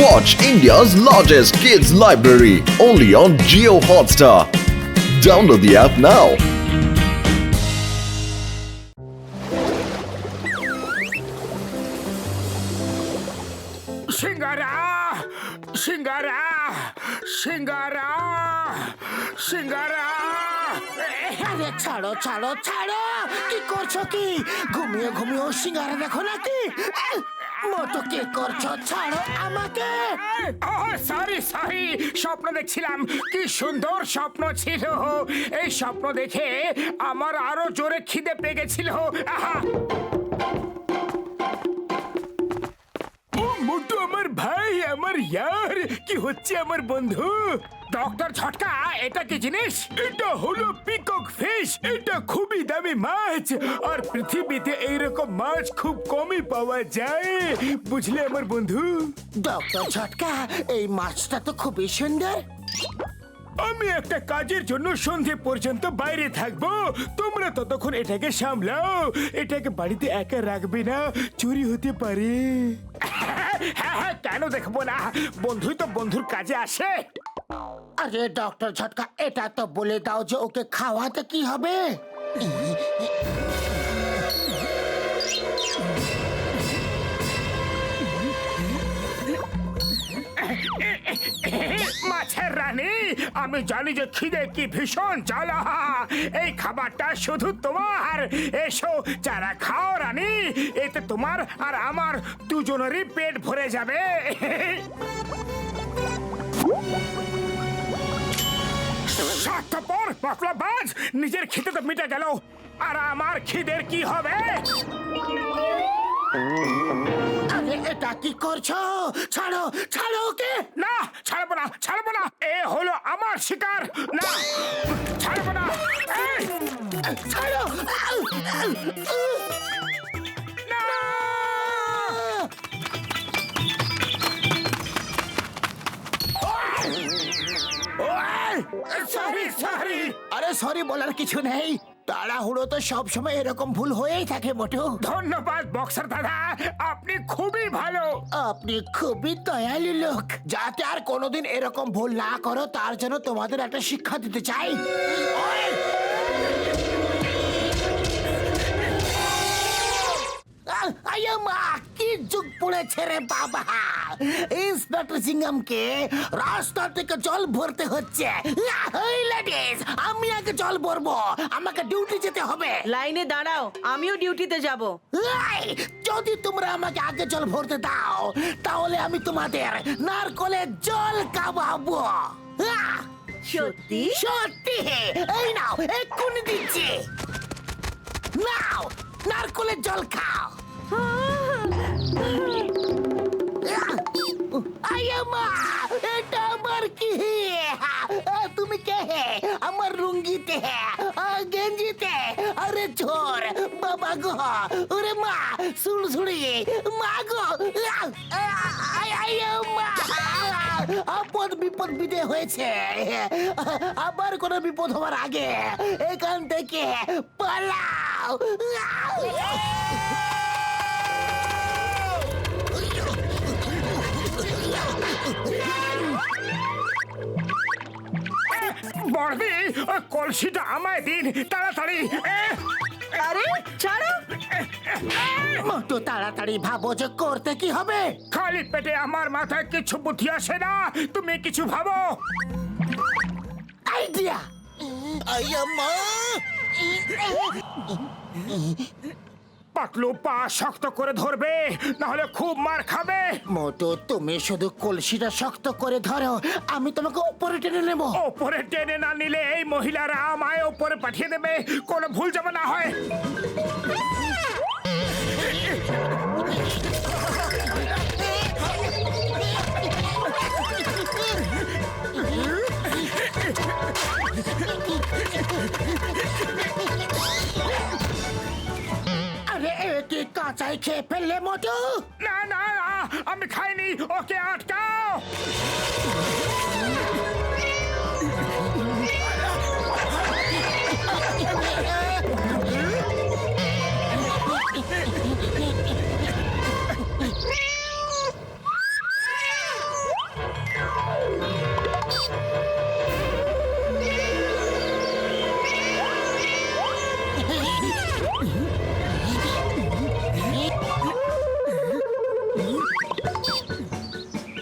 Watch India's largest kids library only on Jio Hotstar. Download the app now. সিঙ্গারা সিঙ্গারা সিঙ্গারা সিঙ্গারা আরে ছাড়ো ছাড়ো ছাড়ো, কি করছো কি? ঘুমিয়ে ঘুমিয়ে সিঙ্গারা দেখো নাকি? মতো কি করছো? ছাড়ো আমাকে। সরি সরি, স্বপ্ন দেখছিলাম। কি সুন্দর স্বপ্ন ছিল। এই স্বপ্ন দেখে আমার আরো জোরে খিদে পেয়ে গেছিল। আহা, মোটু আমার ভাই, আমার ইয়ার, কি হচ্ছে আমার বন্ধু? ডক্টর ঝটকা, এটা কি জিনিস? এটা হলো পিকক ফিশ। এটা খুবই দামি মাছ, আর পৃথিবীতে এইরকম মাছ খুব কমই পাওয়া যায়, বুঝলে আমার বন্ধু? ডক্টর ঝটকা, এই মাছটা তো খুবই সুন্দর। আমি একটা কাজের জন্য সন্ধে পর্যন্ত বাইরে থাকবো, তোমরা ততক্ষণ এটাকে সামলাও। এটাকে বাড়িতে একা রাখবে না, চুরি হতে পারে। হ্যাঁ হ্যাঁ, কেন দেখবো না? বন্ধুই তো বন্ধুর কাজে আসে। আরে ডক্টর ঝটকা, এটা তো বলে দাও যে ওকে খাওয়াতে কি হবে? মাছের রানী, আমি জানি যে খিদে কি ভীষণ জ্বালা। এই খাবারটা শুধু তোমার। এসো চারা খাও রানী, এতে তোমার আর আমার দুজনেরই পেট ভরে যাবে। স্বার্থপর মতলববাজ, নিজের খিদে তো মিটে গেল, আর আমার খিদের কি হবে? আরে এটা কি করছো? ছাড়ো ছাড়ো ওকে। না, ছাড়বো না, ছাড়বো না। এ হলো আমার শিকার। না, ছাড়বো না। এই, ছাড়ো। না! Sorry sorry. আরে সরি বলার কিছু নেই, তাড়াহুড়ো তো সব সময় এরকম ভুল হয়েই থাকে মোটু। ধন্যবাদ বক্সার দাদা, আপনি খুবই ভালো। আপনি খুবই দয়ালু লোক। যাতে আর কোনোদিন এরকম ভুল না করো তার জন্য তোমাদের একটা শিক্ষা দিতে চাই। ওই! আয়া মা, কি যুগ পড়েছে রে বাবা! ইন্সপেক্টর সিংহামকে রাস্তা থেকে জল ভরতে হচ্ছে। এই লেডিস, আমি আগে জল ভরবো, আমাকে ডিউটি যেতে হবে। লাইনে দাঁড়াও, আমিও ডিউটিতে যাব। এই, যদি তোমরা আমাকে আগে জল ভরতে দাও তাহলে আমি তোমাদের নারকলের জল খাওয়াবো। সত্যি? সত্যি? এই নাও, এক্ষুনি দিচ্ছি। নাও, নারকলের জল খাও। আয়ামা, এটা আমার কি? তুমি কে? আমার রুঙ্গিতে, গেঞ্জিতে। আরে চোর বাবা গো, ওরে মা, সুড়সুড়ি মা গো। আপদ বিপদ বিদে হয়েছে। আবার কোনো বিপদ হওয়ার আগে এখান থেকে পালাও। বর্দি, ওই কলসিটা আমায় দিন তাড়াতাড়ি। আরে ছাড়ো। মোটু তাড়াতাড়ি ভাবো যে করতে কি হবে। খালি পেটে আমার মাথায় কিছু বুদ্ধি আসে না, তুমি কিছু ভাবো। আইডিয়া। পাতলু পা শক্ত করে ধরবে, নাহলে খুব মার খাবে। মোটু তুমি শুধু কলসিটা শক্ত করে ধরো, আমি তোমাকে উপরে টেনে নেব। ওপরে টেনে না নিলে এই মহিলারা আমায় ওপরে পাঠিয়ে দেবে, কোনো ভুল যাবে না হয়। আরে একে কাঁচাই খেয়ে ফেললে মোটু। না না না, আমি খাইনি, ওকে আটকাও।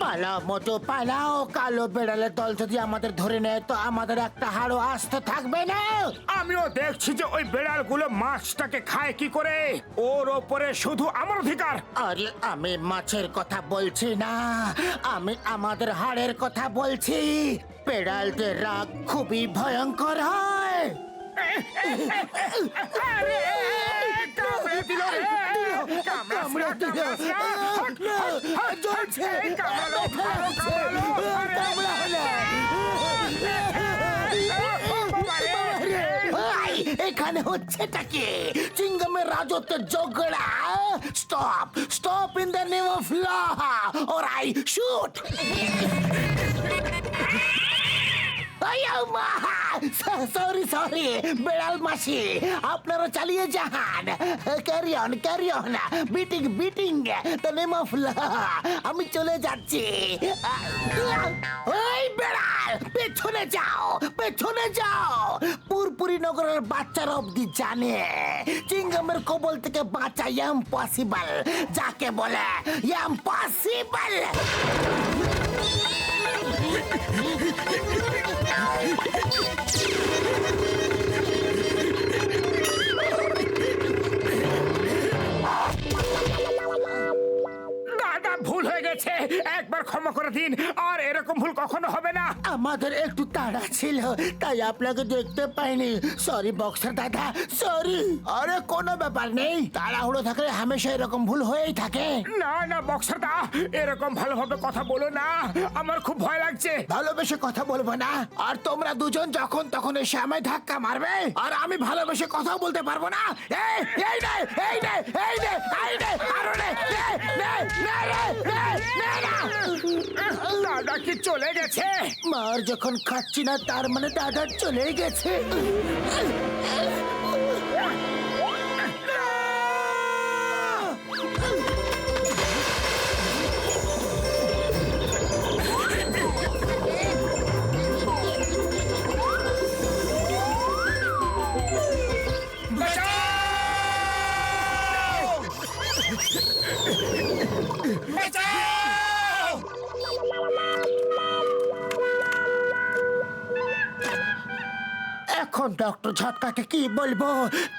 পালাও মোটু পালাও, কালো বেড়ালের দল যদি আমাদের ধরে নেয় তো আমাদের একটা হাড়ও আস্ত থাকবে না। আমিও দেখছি যে ওই বেড়ালগুলো মাছটাকে খায় কি করে। ওর ওপরে শুধু আমার অধিকার। আরে আমি মাছের কথা বলছি না, আমি আমাদের হাড়ের কথা বলছি। বেড়ালদের রাগ খুবই ভয়ঙ্কর হয়। আরে, কামড়ে দিল রে। কামড়ে দিল। না, জ্বলছে। কামড়ালো, কামড়ালো। আরে, ভাই, এখানে হচ্ছেটা কি? চিঙ্গমের রাজত্বের ঝগড়া। Stop stop in the name of law, or I shoot. Sorry sorry বেড়াল মাসি, আপনারা চালিয়ে যান। Carry on beating beating the name of law. আমি চলে যাচ্ছি। ওই বেড়াল, পেছনে যাও পেছনে যাও। পুরপুরি নগরের বাচ্চারা অব্দি জানে চিঙ্গমের কবল থেকে বাঁচা ইম্পসিবল, যাকে বলে ইম্পসিবল। দাদা ভুল হয়ে গেছে, একবার ক্ষমা করে দিন, আর এরকম ভুল কখনো হবে না। আমাদের একটু তাড়া ছিল তাই আপনাকে দেখতে পাইনি। সরি বক্সার দাদা, সরি। আরে কোনো ব্যাপার নেই, তাড়াহুড়ো থাকলে হামেশা এরকম ভুল হয়েই থাকে। না না বক্সার দা, এরকম ভালোভাবে কথা বলো না, আমার খুব ভয় লাগছে। ভালোবেসে কথা বলবো না, আর তোমরা দুজন যখন তখন এসে আমায় ধাক্কা মারবে, আর আমি ভালোবেসে কথা বলতে পারবো না। এই এই নে এই নে এই নে এই নে আরো নে নে নে নে নে নে না। দাদা কি চলে গেছে? মার যখন খাচ্ছি না তার মানে দাদা চলে গেছে। এখন ডক্টর ঝটকাকে কি বলবো?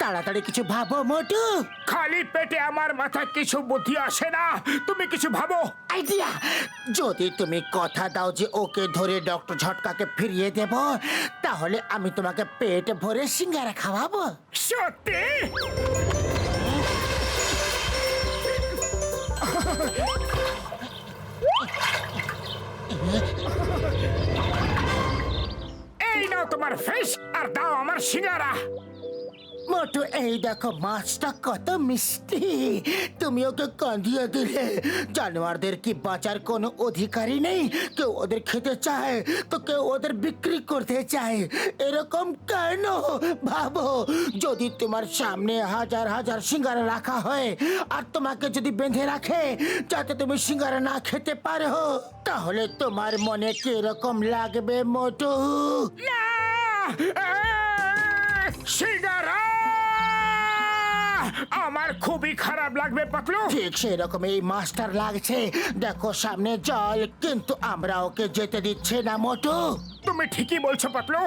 তাড়াতাড়ি কিছু ভাবো মোটু। খালি পেটে আমার মাথায় কিছু বুদ্ধি আসে না, তুমি কিছু ভাবো। আইডিয়া, যদি তুমি কথা দাও যে ওকে ধরে ডক্টর ঝটকাকে ফিরিয়ে দেব, তাহলে আমি তোমাকে পেট ভরে সিঙ্গারা খাওয়াবো। সত্যি? এই নাও তোমার ফিশ, আর দাও আমার সিঙ্গারা। মোটু এই দেখো মাছটা কত মিষ্টি, তুমি ওকে কাঁদিয়ে দিলে। জানোয়ারদের কি বাঁচার কোনো অধিকারই নেই? কেউ ওদের খেতে চায় তো কেউ ওদের বিক্রি করতে চায়। এরকম কেন? ভাবো, যদি তোমার সামনে হাজার হাজার সিঙ্গারা রাখা হয় আর তোমাকে যদি বেঁধে রাখে যাতে তুমি সিঙ্গারা না খেতে পারো, তাহলে তোমার মনে কিরকম লাগবে মোটু? না! সিঙ্গারা আমার খুবই খারাপ লাগবে পাতলু। ঠিক সেরকম এই মাস্টার লাগছে। দেখো সামনে জল, কিন্তু আমরা ওকে যেতে দিচ্ছে না মোটু। তুমি ঠিকই বলছো পাতলু।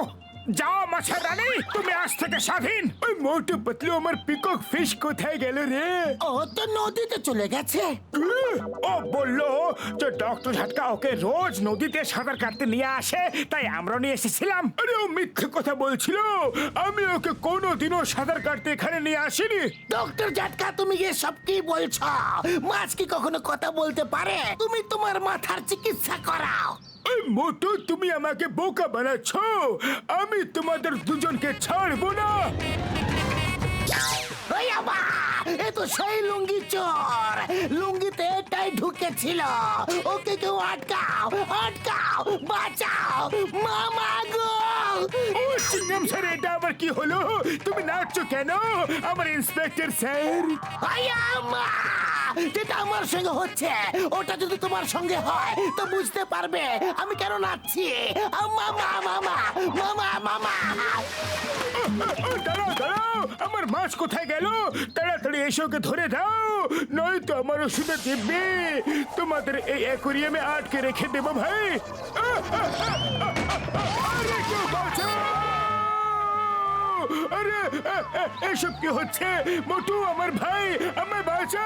যাও মাছের রানী, তুমি আজ থেকে স্বাধীন। ওই মোটু পাতলু আমার পিকক ফিশ কোথায় গেল রে? ও তো নদীতে চলে গেছে। ও বললো যে ডক্টর ঝটকা ওকে রোজ নদীতে সাঁতার কাটতে নিয়ে আসে, তাই আমরা নিয়ে এসেছিলাম। আরে ও মিথ্যে কথা বলছিল, আমি ওকে কোনোদিনও সাঁতার কাটতে এখানে নিয়ে আসিনি। ডক্টর জাটকা, তুমি এসব কি বলছো? মাছ কি কখনো কথা বলতে পারে? তুমি তোমার মাথার চিকিৎসা করাও। এই মোটু, তুমি আমাকে বোকা বানাচ্ছ, আমি তোমাদের দুজনকে ছাড়বো না। ওই বাবা, এ তো সেই লুঙ্গি চোর, লুঙ্গিতে এটাই ঢুকেছিল। ওকে কেউ আটকাও আটকাও, বাঁচাও মামা গো। ও চিংগাম স্যার, এটা আবার কি হলো? তুমি নাচছো কেন আমার ইন্সপেক্টর স্যার? আয়া মা, যেটা আমার সঙ্গে হচ্ছে ওটা যদি তোমার সঙ্গে হয় তো বুঝতে পারবে আমি কেন নাচছি মামা মামা মামা মামা দাঁড়াও দাঁড়াও আমার মাছ কোথায় গেল তাড়াতাড়ি এসে ওকে ধরে দাও নয়তো আমার ওষুধে দিব্যে তোমাদের এই অ্যাকোরিয়ামে আটকে রেখে দেবো ভাই আরে কেউ বাঁচাও! আরে এসব কি হচ্ছে মোটু আমার ভাই আমার বাঁচা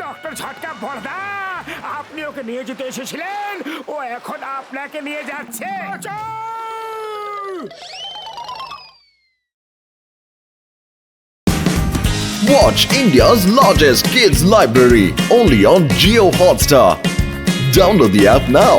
ডক্টর ঝটকা বড়দা আপনি ওকে নিয়ে যেতে এসেছিলেন ও এখন আপনাকে নিয়ে যাচ্ছে বাঁচাও! Watch India's largest kids library only on Geo Hotstar. Download the app now.